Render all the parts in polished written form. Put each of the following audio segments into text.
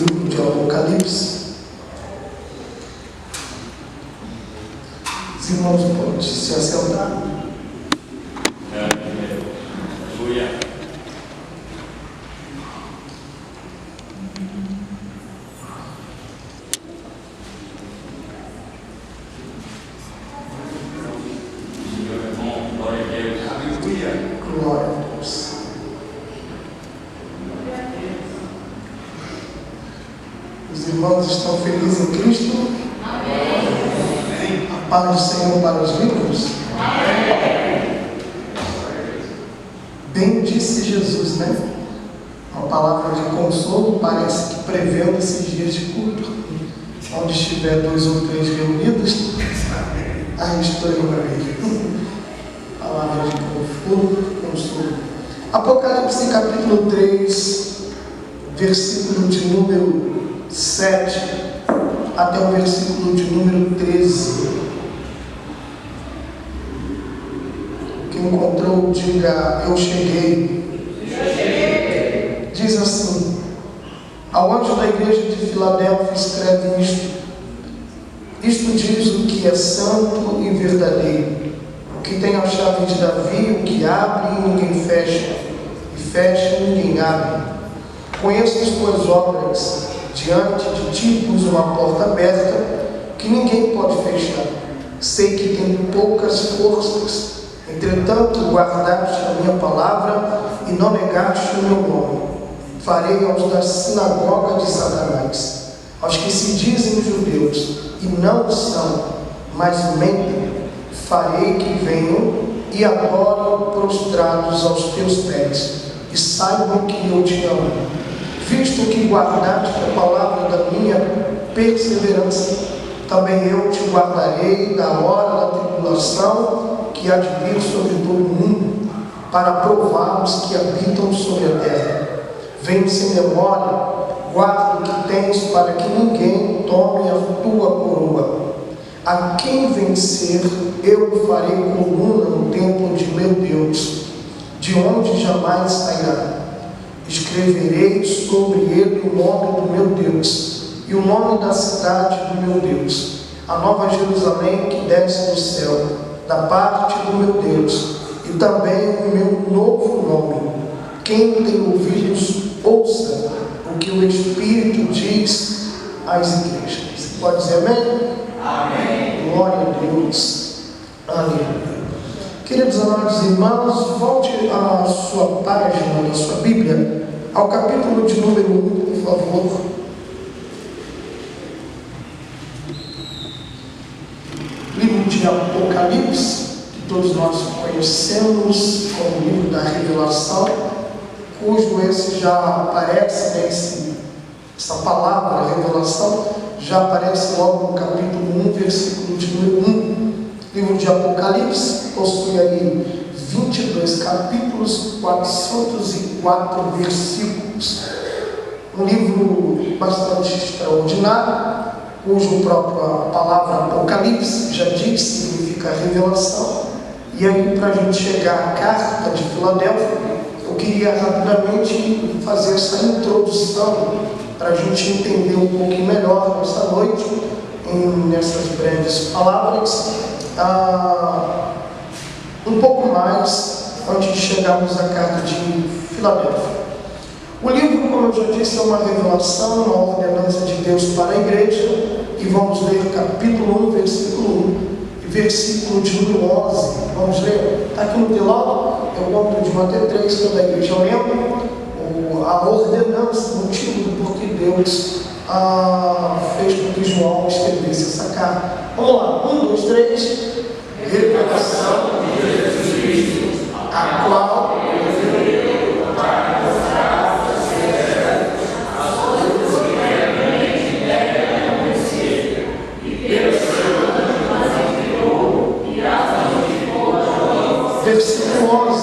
livro de Apocalipse. Os irmãos podem se assentar. Glória a Deus. Os irmãos estão felizes em Cristo? Amém. A paz do Senhor para os vivos? Amém. Bem disse Jesus, né? Uma palavra de consolo, parece que prevendo esses dias de culto. Onde estiver 2 ou 3 reunidos, aí estou eu para mim. Palavra de consolo. Apocalipse capítulo 3, versículo de número 7 até o versículo de número 13. Quem encontrou, diga: eu cheguei. Diz assim: ao anjo da igreja de Filadélfia escreve isto diz o que é santo e verdadeiro, o que tem a chave de Davi, o que abre e ninguém fecha, e fecha e ninguém abre. Conheço as tuas obras, diante de ti pus uma porta aberta, que ninguém pode fechar. Sei que tem poucas forças, entretanto guardaste a minha palavra e não negaste o meu nome. Farei aos da sinagoga de Satanás, aos que se dizem judeus e não são, mas mentem, farei que venham e adorem prostrados aos teus pés, e saibam que eu te amo. Visto que guardaste a palavra da minha perseverança, também eu te guardarei da hora da tribulação que há de vir sobre todo o mundo, para provar os que habitam sobre a terra. Vem sem memória, guarda o que tens, para que ninguém tome a tua coroa. A quem vencer, eu farei coluna no templo de meu Deus, de onde jamais sairá. Escreverei sobre ele o nome do meu Deus e o nome da cidade do meu Deus, a nova Jerusalém que desce do céu, da parte do meu Deus, e também o meu novo nome. Quem tem ouvidos, ouça o que o Espírito diz às igrejas. Pode dizer amém? Amém. Glória a Deus. Aleluia. Queridos amados irmãos, volte à sua página da sua Bíblia, ao capítulo de número 1, por favor. Livro de Apocalipse, que todos nós conhecemos como livro da Revelação, cujo esse já aparece, né, essa palavra, revelação, já aparece logo no capítulo 1, versículo de número 1. Livro de Apocalipse possui aí 22 capítulos, 404 versículos. Um livro bastante extraordinário, cujo própria palavra Apocalipse já diz, significa revelação. E aí, para a gente chegar à carta de Filadélfia, eu queria rapidamente fazer essa introdução para a gente entender um pouquinho melhor nessa noite, nessas breves palavras, um pouco mais antes de chegarmos à carta de Filadélfia. O livro, como eu já disse, é uma revelação, uma ordenança de Deus para a igreja, e vamos ler capítulo 1, versículo 1 e versículo de número 11. Vamos ler? Está aqui no telão, eu conto de 1 até 3, toda a igreja lembra a ordenança, o motivo do porquê Deus fez com que João escrevesse essa carta. Vamos lá, 1, 2, 3. Revelação de Jesus Cristo, a qual Deus deu para mostrar as coisas que realmente devem acontecer, e pelo seu nome as enviou e as notificou. Versículo 11.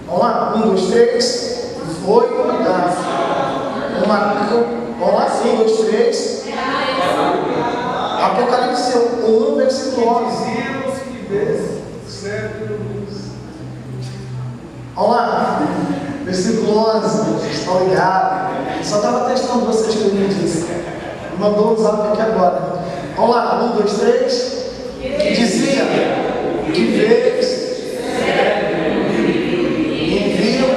Vamos lá, 1, 2, 3. Foi dada uma. Vamos lá, 1, 2, 3. Apocalipse 1, versículo 11. Vamos lá. Versículo 11, vocês estão ligados? Só estava testando vocês que eu me disse. Mandou um zap aqui agora. Vamos lá, 1, 2, 3. Que dizia: que vês, envio.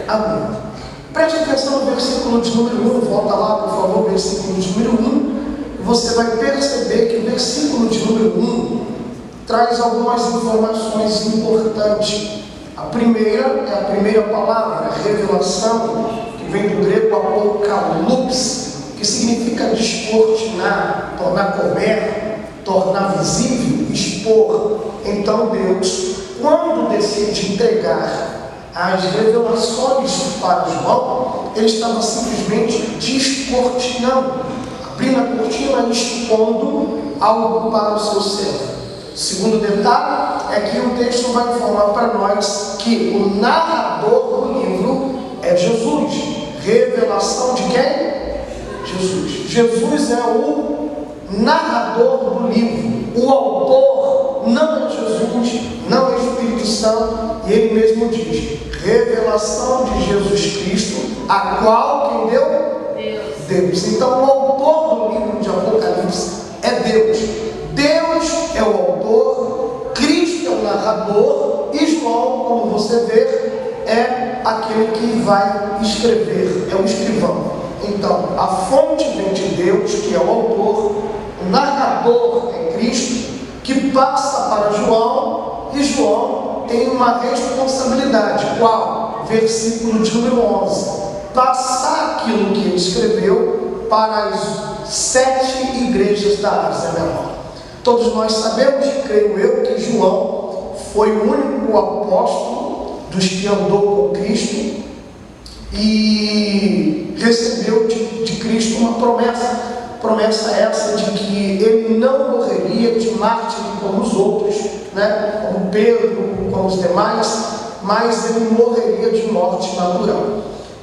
Amém. Preste atenção no versículo de número 1. Volta lá, por favor, versículo de número 1. Você vai perceber que o versículo de número 1 traz algumas informações importantes. A primeira é a primeira palavra, revelação, que vem do grego apocalipse, que significa descortinar, tornar coberto, tornar visível, expor. Então Deus, quando decide entregar as revelações para João, ele estava simplesmente descortinando, abrindo a cortina e expondo algo para o seu servo. O segundo detalhe é que o texto vai informar para nós que o narrador do livro é Jesus. Revelação de quem? Jesus. Jesus é o narrador do livro. O autor não é Jesus, não é o Espírito Santo, e ele mesmo diz: revelação de Jesus Cristo, a qual quem deu? Deus. Então o autor do livro de Apocalipse é Deus. Deus é o autor, Cristo é o narrador, e João, como você vê, é aquele que vai escrever, é o escrivão. Então, a fonte vem de Deus, que é o autor, o narrador é Cristo, que passa para João, e João tem uma responsabilidade. Qual? Versículo de número 11. Passar aquilo que ele escreveu para as 7 igrejas da Ásia Menor. Todos nós sabemos, creio eu, que João foi o único apóstolo dos que andou com Cristo e recebeu de Cristo uma promessa essa de que ele não morreria de mártir como os outros, né? Como Pedro, como os demais, mas ele morreria de morte natural.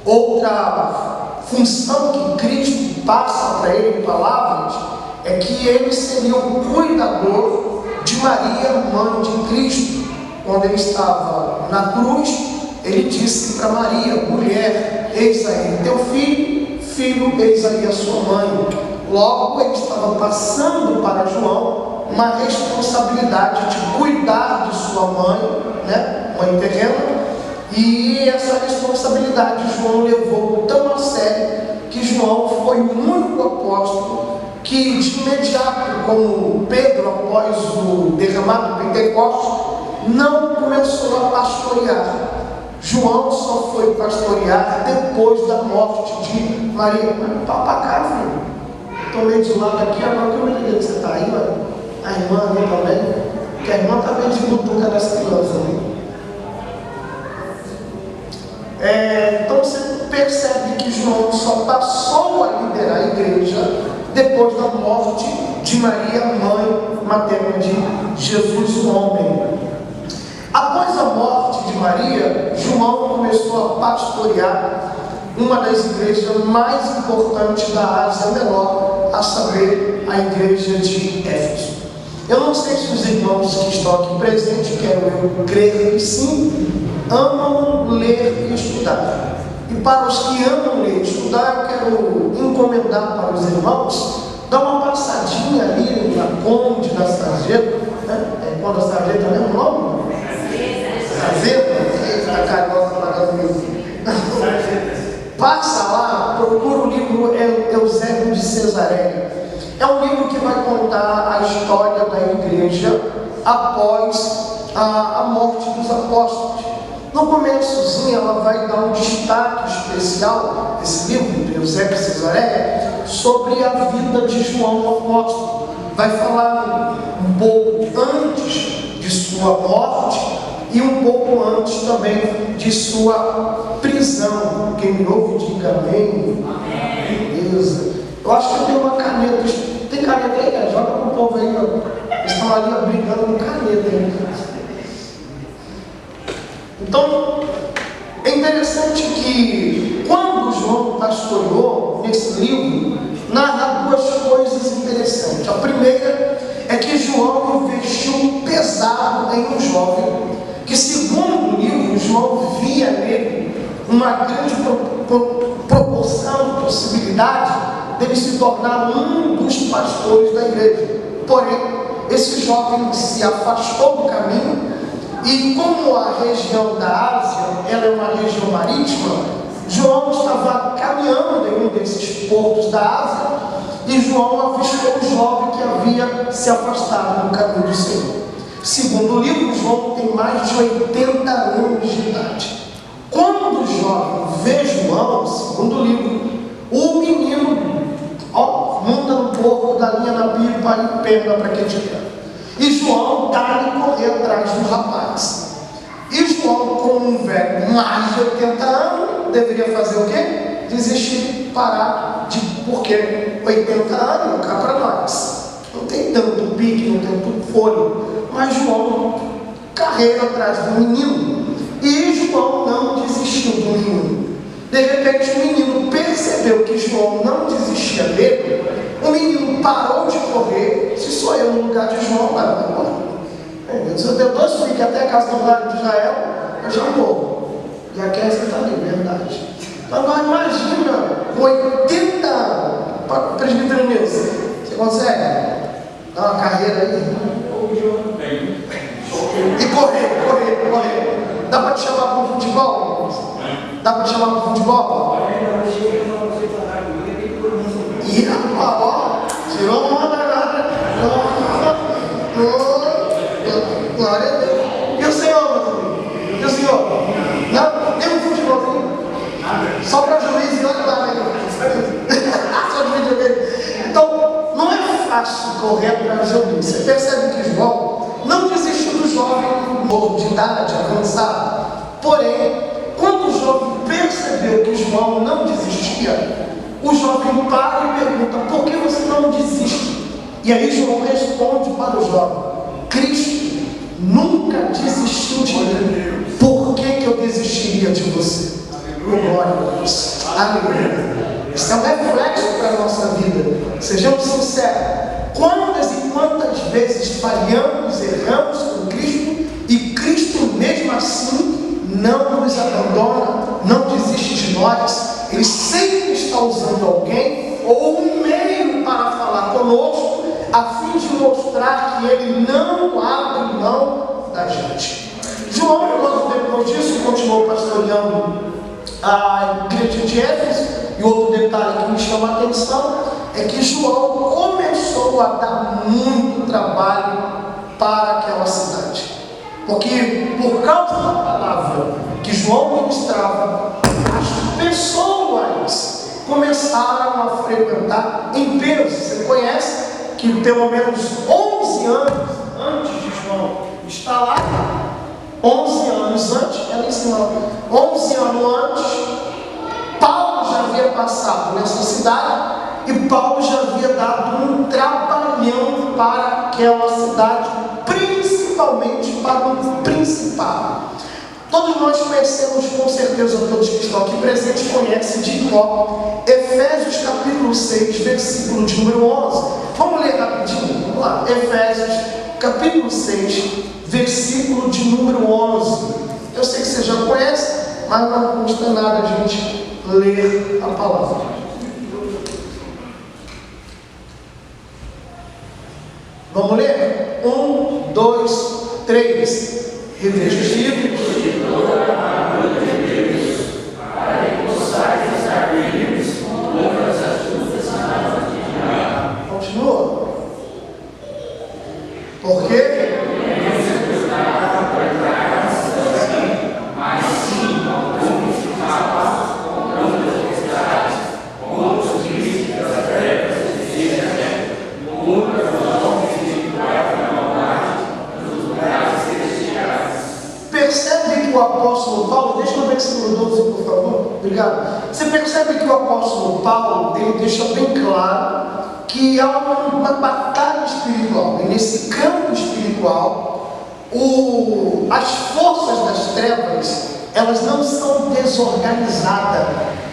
Outra função que Cristo passa para ele em palavras é que ele seria o cuidador de Maria, mãe de Cristo. Quando ele estava na cruz, ele disse para Maria: mulher, eis aí teu filho, filho, eis aí a sua mãe. Logo, ele estava passando para João uma responsabilidade de cuidar de sua mãe, né, mãe terrena, e essa responsabilidade João levou tão a sério que João foi o único apóstolo que de imediato, como Pedro após o derramado do Pentecostes, não começou a pastorear. João só foi pastorear depois da morte de Maria. Papacá, filho. Estou meio de lado aqui, agora que eu me liguei que você está aí, mano. A irmã ali também. Que a irmã está bem de butuca dessa criança ali. Então você percebe que João só passou a liderar a igreja depois da morte de Maria, mãe materna de Jesus, o homem. Após a morte de Maria, João começou a pastorear uma das igrejas mais importantes da Ásia Menor, a saber, a igreja de Éfeso. Eu não sei se os irmãos que estão aqui presentes, quero eu crer que sim, amam ler e estudar. E para os que amam ler e estudar, eu quero encomendar para os irmãos dar uma passadinha ali na Conde da Sarjeta, né? Conde da Sarjeta, não é o nome? Sarjeta? Está carioca pagando meu filho. Passa lá, procura o livro Eusébio de Cesareia. É um livro que vai contar a história da igreja após a morte dos apóstolos. No começozinho ela vai dar um destaque especial, esse livro de Eusébio de Cesareia, sobre a vida de João o apóstolo. Vai falar um pouco antes de sua morte e um pouco antes também de sua prisão. Quem me ouve, diga amém. Beleza. Eu acho que eu tenho uma caneta. Tem caneta aí, né? Joga para o povo aí. Eles estão ali brigando com caneta aí. Então, é interessante que quando João pastoreou, nesse livro, narra duas coisas interessantes. A primeira é que João investiu pesado em um jovem que, segundo o livro, João via nele uma grande proporção, possibilidade dele se tornar um dos pastores da igreja. Porém, esse jovem se afastou do caminho e, como a região da Ásia ela é uma região marítima, João estava caminhando em um desses portos da Ásia e João avistou o jovem que havia se afastado do caminho do Senhor. Segundo o livro, João tem mais de 80 anos de idade. Quando o jovem vê João, segundo o livro, o menino monta no porco, dá linha na pipa e pega para que te quer. E João dá-lhe correr atrás do rapaz. E João, como um velho mais de 80 anos, deveria fazer o quê? Desistir, parar, porque 80 anos não cá para nós. Não tem tanto pique, não tem tanto fôlego. Mas João carrega atrás do menino. E João não desistiu do menino. De repente o menino percebeu que João não desistia dele. O menino parou de correr. Se sou eu no lugar de João, vai embora. Se eu tenho 2 filhos até a casa do lado de Israel, eu já morro. E a Kézia está ali, verdade. Então agora imagina, com 80 anos, presbítero Nilson, você consegue dar uma carreira aí? E correr. Dá para te chamar para o futebol? Dá para te chamar para o futebol? E tirou uma danada. Glória a Deus. E o Senhor, meu filho? E o Senhor? Não, nem um futebolzinho. Só para juiz e olha lá, né? Só de videogame. Então, não é fácil correr atrás de alguém. Você percebe que João não desistiu do jovem novo de idade, avançado. Porém, quando o jovem percebeu que João não desistia, o jovem para e pergunta: por que você não desiste? E aí João responde para o jovem: Cristo nunca desistiu de mim. Por que eu desistiria de você? Glória a Deus. Aleluia. Isso é um reflexo para a nossa vida. Sejamos sinceros. Quantas e quantas vezes falhamos, erramos com Cristo e Cristo mesmo assim não nos abandona, não desiste de nós. Ele sempre está usando alguém ou um meio para falar conosco, a fim de mostrar que Ele não abre mão da gente. João, logo depois disso, continuou pastoreando a igreja de Éfeso. E outro detalhe que me chama a atenção é que João começou a dar muito trabalho para aquela cidade. Porque por causa da palavra que João ministrava, as pessoas começaram a frequentar em peso. Você conhece que pelo menos 11 anos antes de João estar lá, 11 anos antes, ela ensinou, 11 anos antes, Paulo já havia passado nessa cidade e Paulo já havia dado um trabalhão para aquela cidade, principalmente para o principado. Todos nós conhecemos, com certeza, todos que estão aqui presentes conhecem de cor Efésios capítulo 6, versículo de número 11. Vamos ler rapidinho, vamos lá. Efésios capítulo 6, versículo de número 11. Eu sei que você já conhece, mas não custa nada a gente ler a palavra. Vamos ler? 1, 2, 3. Revestidos de toda a armadura de Deus, para que possais estar firmes contra as astutas ciladas do diabo. Continua. Por quê? Mas sim, percebe que o apóstolo Paulo, deixa eu ver se no 12, por favor, obrigado. Você percebe que o apóstolo Paulo, ele deixa bem claro que há uma batalha espiritual, e nesse campo espiritual, as forças das trevas, elas não são desorganizadas,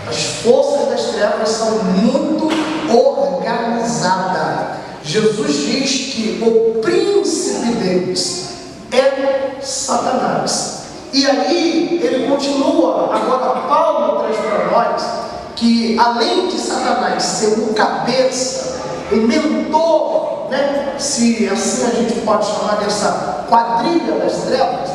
As forças das trevas são muito organizadas. Jesus diz que o príncipe deles é Satanás. E aí ele continua, agora Paulo traz para nós que além de Satanás ser o cabeça, o mentor, né? Se assim a gente pode chamar dessa quadrilha das trevas,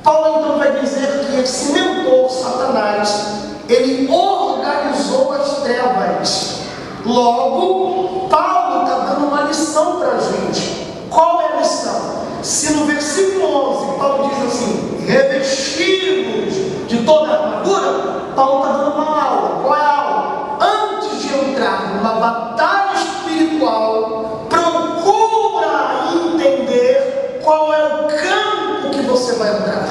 Paulo então vai dizer que esse mentor, Satanás, ele organizou as trevas. Logo, Paulo está dando uma lição para a gente. Qual é a lição? Se no versículo 11, Paulo diz assim, revestidos de toda a armadura, Paulo está dando uma aula. Qual é a aula? Antes de entrar numa batalha espiritual, procura entender qual é o campo que você vai entrar.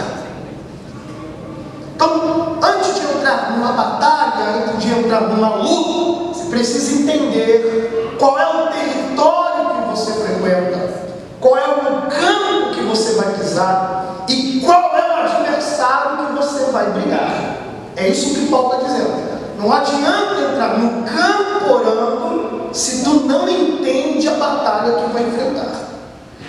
Então, antes de entrar numa batalha, antes de entrar numa luta, você precisa entender qual é o território que você frequenta, qual é o campo que você vai pisar e qual é o adversário que você vai brigar. É isso que Paulo está dizendo. Não adianta entrar no campo orando se tu não entende a batalha que vai enfrentar.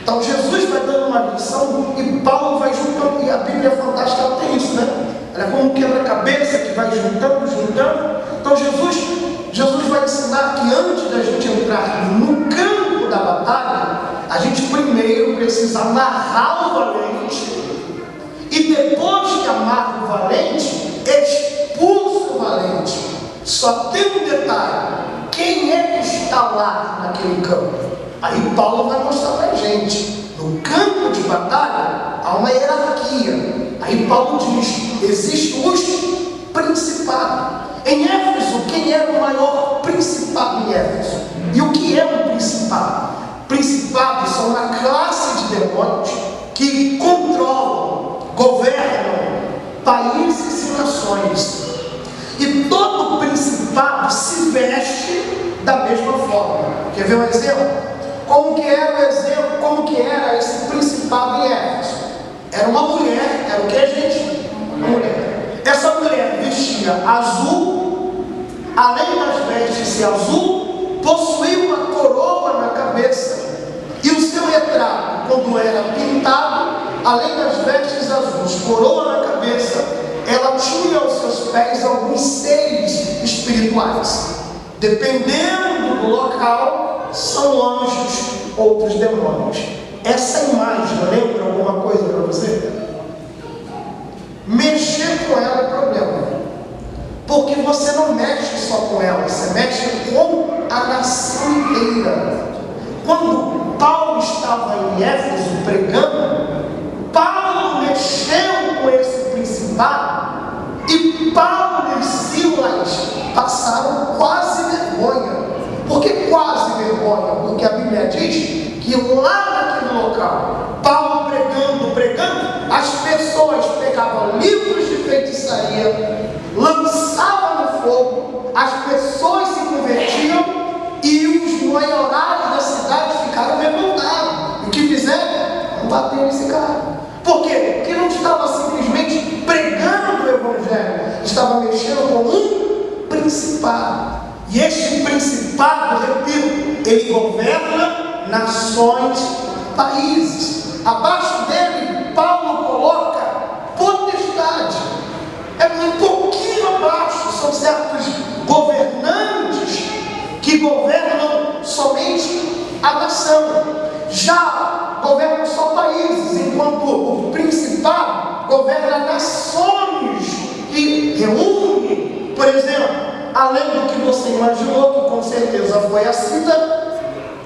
Então Jesus vai dando uma lição e Paulo vai juntando, e a Bíblia é fantástica, ela tem isso, né? Ela é como um quebra-cabeça que vai juntando. Então Jesus vai ensinar que antes da gente entrar no campo da batalha, a gente primeiro precisa amarrar o valente, e depois que amarra o valente, expulsa o valente. Só tem um detalhe: quem é que está lá naquele campo? Aí Paulo vai mostrar para a gente. No campo de batalha há uma hierarquia. Aí Paulo diz, existem os principados. Em Éfeso, quem era o maior principado em Éfeso? E o que é um principado? Principados são uma classe de demônios que controlam, governam países e nações. E todo principado se veste da mesma forma. Quer ver um exemplo? Como que era esse principado em Éfeso? Era uma mulher, era o que, gente? Uma mulher. Essa mulher vestia azul, além das vestes ser azul, possuía uma coroa na cabeça. E o seu retrato, quando era pintado, além das vestes azuis, coroa na cabeça, ela tinha aos seus pés alguns seres espirituais. Dependendo do local, são anjos, outros demônios. Essa imagem lembra alguma coisa para você? Mexer com ela é problema, porque você não mexe só com ela, você mexe com a nação inteira. Quando Paulo estava em Éfeso pregando, Paulo mexeu com esse principado, e Paulo e Silas passaram quase vergonha. Por que quase vergonha? Porque a Bíblia diz que lá naquele local, Paulo pregando, as pessoas pegavam livros de feitiçaria, lançavam no fogo, as pessoas se convertiam e os maiorais da cidade ficaram revoltados. E o que fizeram? Bateram esse cara. Por quê? Porque não estava simplesmente pregando o Evangelho, estava mexendo com um principado. E este principado, repito, ele governa nações, países. Abaixo dele, Paulo coloca potestade. É um pouquinho abaixo, são certos governantes que governam somente a nação. Já governam só países, enquanto o principado governa nações que reúne, por exemplo, além do que você imaginou, que com certeza foi a Cida,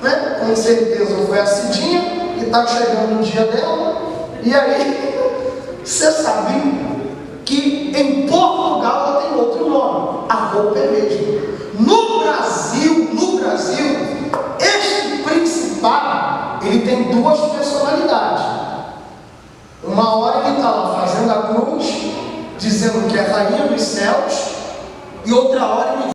né? Com certeza foi a Cidinha, que está chegando o dia dela. E aí, você sabe que em Portugal ela tem outro nome, a roupa é mesmo. No Brasil, este principado, ele tem duas personalidades. Uma hora ele está lá fazendo a cruz, dizendo que é rainha dos céus, e outra hora ele